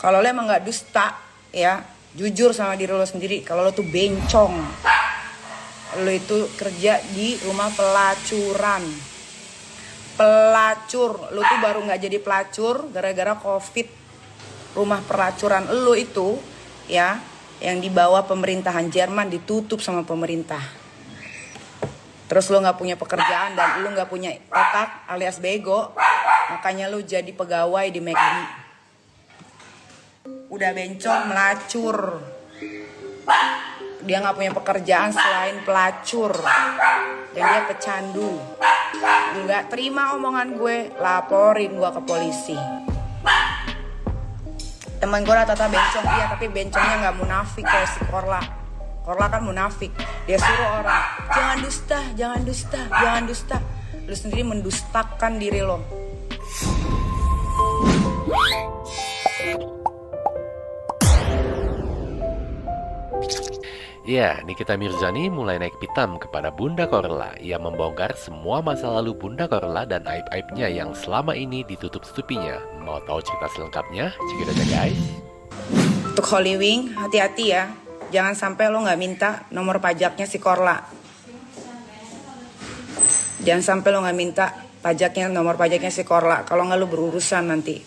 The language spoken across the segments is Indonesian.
Kalau lo emang nggak dusta, ya jujur sama diri lo sendiri. Kalau lo tuh bencong, lo itu kerja di rumah pelacuran. Pelacur, lo tuh baru nggak jadi pelacur gara-gara COVID. Rumah pelacuran lo itu, ya, yang dibawa pemerintahan Jerman ditutup sama pemerintah. Terus lo nggak punya pekerjaan dan lo nggak punya otak alias bego, makanya lo jadi pegawai di McD. Udah bencong, melacur. Dia nggak punya pekerjaan selain pelacur, dan dia pecandu. Nggak terima omongan gue, laporin gue ke polisi. Teman gue rata-rata bencong, iya, tapi bencongnya nggak munafik kayak si Korla. Korla kan munafik. Dia suruh orang, jangan dusta, jangan dusta, jangan dusta. Lu sendiri mendustakan diri lo. Ya, Nikita Mirzani mulai naik pitam kepada Bunda Korla. Ia membongkar semua masa lalu Bunda Korla dan aib-aibnya yang selama ini ditutup-tutupinya. Mau tahu cerita selengkapnya? Cek aja guys. Untuk Holy Wing, hati-hati ya. Jangan sampai lo nggak minta nomor pajaknya si Korla. Jangan sampai lo nggak minta nomor pajaknya si Korla. Kalau nggak lo berurusan nanti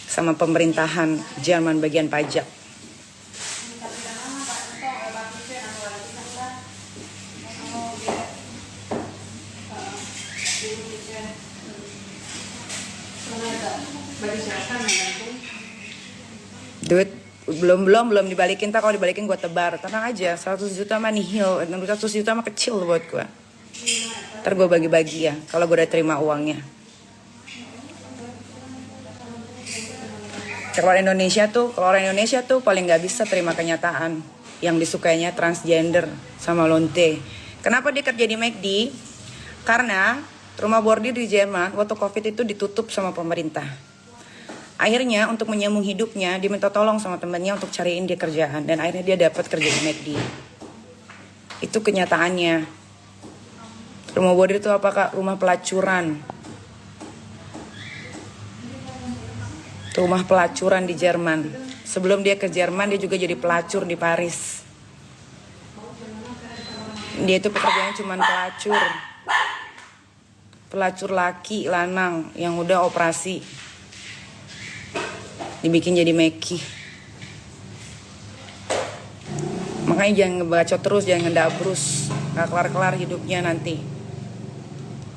sama pemerintahan Jerman bagian pajak. Duit belum dibalikin, tak kalau dibalikin gue tebar. Tenang aja, 100 juta mah nihil, 100 juta mah kecil buat gue. Ntar gue bagi-bagi ya kalau gue udah terima uangnya. Kalau orang Indonesia tuh paling nggak bisa terima kenyataan yang disukainya transgender sama lonte. Kenapa dia kerja di McD? Karena rumah bordir di Jerman waktu COVID itu ditutup sama pemerintah. Akhirnya untuk menyambung hidupnya dia minta tolong sama temannya untuk cariin dia kerjaan, dan akhirnya dia dapat kerja di McD. Itu kenyataannya. Rumah bordir itu apakah rumah pelacuran? Rumah pelacuran di Jerman. Sebelum dia ke Jerman dia juga jadi pelacur di Paris. Dia itu pekerjaannya cuma pelacur. Pelacur laki lanang yang udah operasi dibikin jadi Meki. Makanya jangan ngebacot terus, jangan ngedabrus, nggak kelar-kelar hidupnya nanti.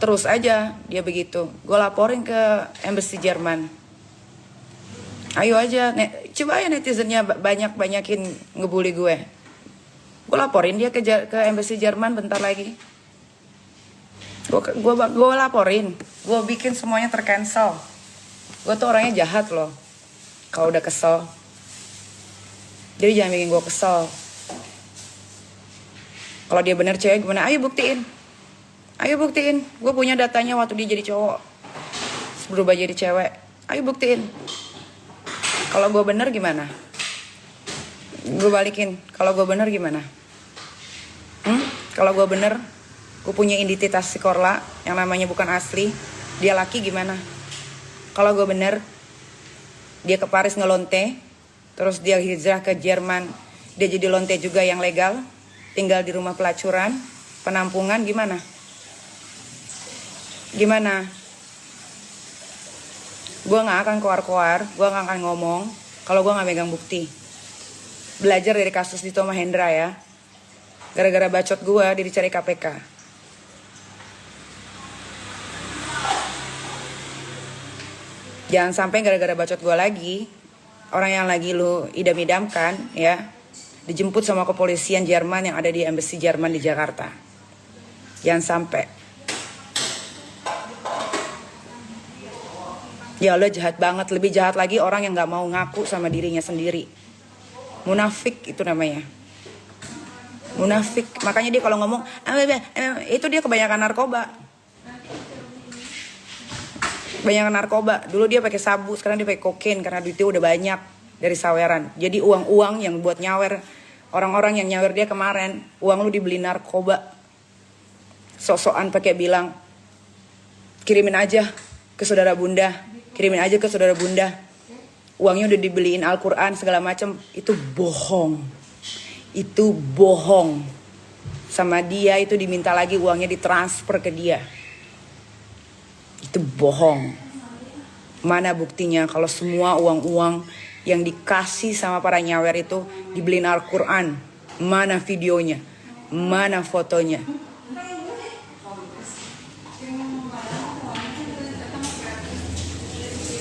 Terus aja dia begitu. Gue laporin ke embassy Jerman. Ayo aja, coba ya netizennya banyakin ngebully gue. Gue laporin dia ke embassy Jerman bentar lagi. Gue laporin, gue bikin semuanya tercancel. Gue tuh orangnya jahat loh. Kalau udah kesel, jadi jangan bikin gue kesel. Kalau dia bener cewek gimana? Ayo buktiin. Gue punya datanya waktu dia jadi cowok, berubah jadi cewek. Ayo buktiin. Kalau gue bener gimana? Gue balikin. Kalau gue bener gimana? Kalau gue bener, gue punya identitas si Korla yang namanya bukan asli. Dia laki gimana? Kalau gue bener, dia ke Paris ngelonte, terus dia hijrah ke Jerman, dia jadi lonte juga yang legal, tinggal di rumah pelacuran, penampungan, gimana? Gue gak akan koar-koar, gue gak akan ngomong kalau gue gak megang bukti. Belajar dari kasus Dito Mahendra ya. Gara-gara bacot gue, dia dicari KPK. Jangan sampai gara-gara bacot gue lagi, orang yang lagi lu idam-idamkan ya, dijemput sama kepolisian Jerman yang ada di embassy Jerman di Jakarta. Jangan sampai. Ya Allah, jahat banget. Lebih jahat lagi orang yang gak mau ngaku sama dirinya sendiri. Munafik itu namanya. Munafik. Makanya dia kalau ngomong, itu dia kebanyakan narkoba. Dulu dia pakai sabu, sekarang dia pakai kokain karena duitnya udah banyak dari saweran. Jadi uang-uang yang buat nyawer, orang-orang yang nyawer dia kemarin, uang lu dibeli narkoba. Sok-sokan pakai bilang, kirimin aja ke saudara bunda. uangnya udah dibeliin Al-Quran segala macam, itu bohong. Itu bohong. Sama dia itu diminta lagi uangnya ditransfer ke dia. Itu bohong. Mana buktinya kalau semua uang-uang yang dikasih sama para nyawer itu dibeliin Al-Quran? Mana videonya? Mana fotonya?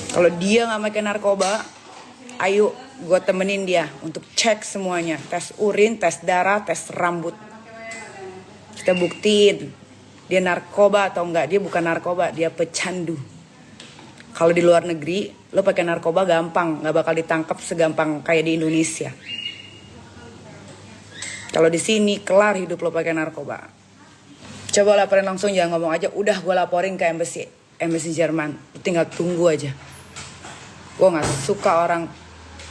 Kalau dia gak pakai narkoba, ayo gue temenin dia untuk cek semuanya. Tes urin, tes darah, tes rambut. Kita buktiin dia narkoba atau enggak. Dia bukan narkoba, dia pecandu. Kalau di luar negeri, lo pakai narkoba gampang, gak bakal ditangkap segampang kayak di Indonesia. Kalau di sini kelar hidup lo pakai narkoba. Coba laporin langsung, jangan ngomong aja. Udah gue laporin ke embassy Jerman. Lo tinggal tunggu aja. Gue gak suka orang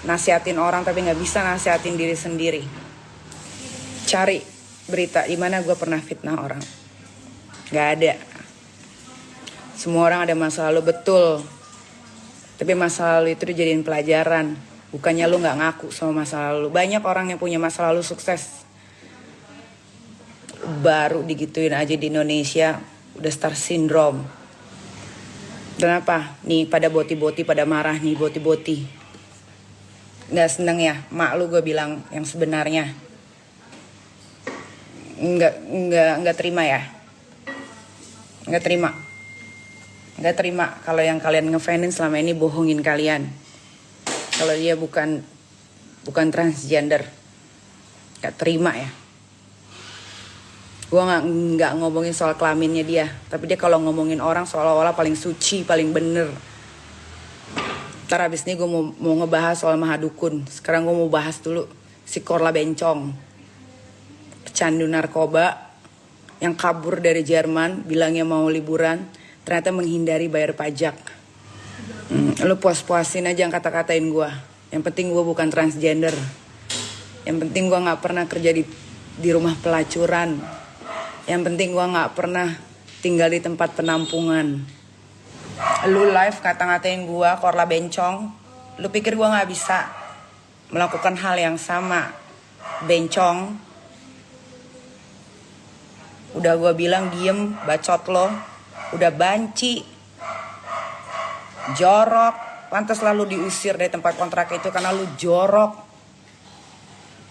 nasihatin orang tapi gak bisa nasihatin diri sendiri. Cari berita di mana gue pernah fitnah orang. Gak ada. Semua orang ada masa lalu, betul. Tapi masa lalu itu dijadiin pelajaran. Bukannya lu gak ngaku sama masa lalu. Banyak orang yang punya masa lalu sukses. Baru digituin aja di Indonesia udah star syndrome. Kenapa? Nih pada boti-boti pada marah nih boti-boti. Gak seneng ya mak lu gue bilang yang sebenarnya. Nggak terima ya. Nggak terima kalau yang kalian ngefanin selama ini bohongin kalian. Kalau dia bukan transgender. Nggak terima ya. Gue nggak ngomongin soal kelaminnya dia, tapi dia kalau ngomongin orang seolah-olah paling suci, paling bener. Ntar abis ini gue mau ngebahas soal Mahadukun. Sekarang gue mau bahas dulu si Korla Bencong, pecandu narkoba yang kabur dari Jerman, bilangnya mau liburan, ternyata menghindari bayar pajak. Lu puas-puasin aja yang kata-katain gue. Yang penting gue bukan transgender. Yang penting gue nggak pernah kerja di rumah pelacuran. Yang penting gue gak pernah tinggal di tempat penampungan. Lu live kata-ngatain gue, Korla Bencong. Lu pikir gue gak bisa melakukan hal yang sama? Bencong. Udah gue bilang diem, bacot lo. Udah banci. Jorok. Pantas lalu diusir dari tempat kontrak itu karena lu jorok.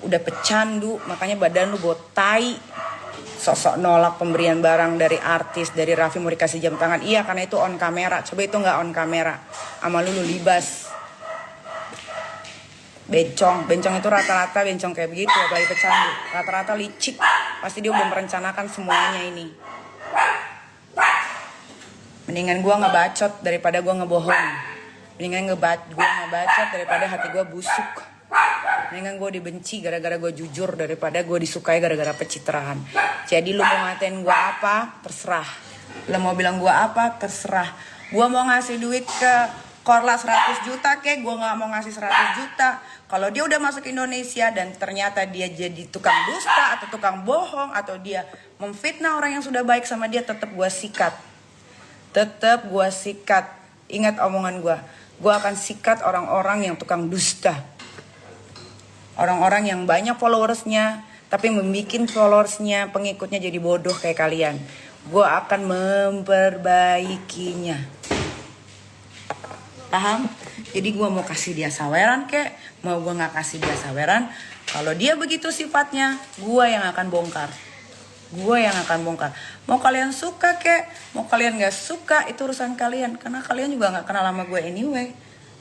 Udah pecandu, makanya badan lu bau tai. Sosok nolak pemberian barang dari artis, dari Raffi mau dikasih jam tangan. Iya karena itu on kamera. Coba itu gak on kamera, sama lu libas. Bencong itu rata-rata bencong kayak begitu, apalagi pecandu. Rata-rata licik. Pasti dia udah merencanakan semuanya ini. Mendingan gue ngebacot daripada gue ngebohong. Mendingan gue ngebacot daripada hati gue busuk. Mendingan gue dibenci gara-gara gue jujur daripada gue disukai gara-gara pencitraan. Jadi lu mau ngatain gue apa, terserah. Lu mau bilang gue apa, terserah. Gue mau ngasih duit ke Korla 100 juta kek, gue gak mau ngasih 100 juta. Kalau dia udah masuk Indonesia dan ternyata dia jadi tukang dusta atau tukang bohong, atau dia memfitnah orang yang sudah baik sama dia, tetap gue sikat. Tetap gue sikat. Ingat omongan gue. Gue akan sikat orang-orang yang tukang dusta. Orang-orang yang banyak followersnya, tapi membuat followersnya, pengikutnya jadi bodoh kayak kalian. Gue akan memperbaikinya. Paham? Jadi gue mau kasih dia saweran kek, mau gue gak kasih dia saweran. Kalau dia begitu sifatnya, gue yang akan bongkar. Mau kalian suka kek, mau kalian gak suka, itu urusan kalian. Karena kalian juga gak kenal sama gue anyway.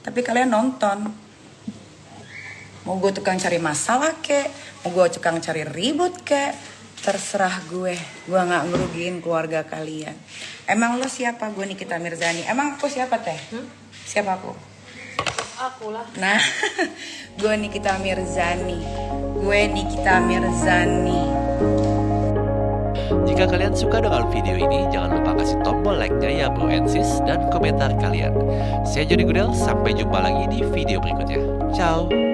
Tapi kalian nonton. Mau gue tukang cari masalah kek, mau gue tukang cari ribut kek, terserah gue. Gue gak ngerugiin keluarga kalian. Emang lo siapa? Gue Nikita Mirzani. Emang aku siapa teh? Siapa aku? Aku lah. Nah, gue Nikita Mirzani. Jika kalian suka dengan video ini, jangan lupa kasih tombol like-nya ya bro and sis, dan komentar kalian. Saya Jody Gudel, sampai jumpa lagi di video berikutnya. Ciao!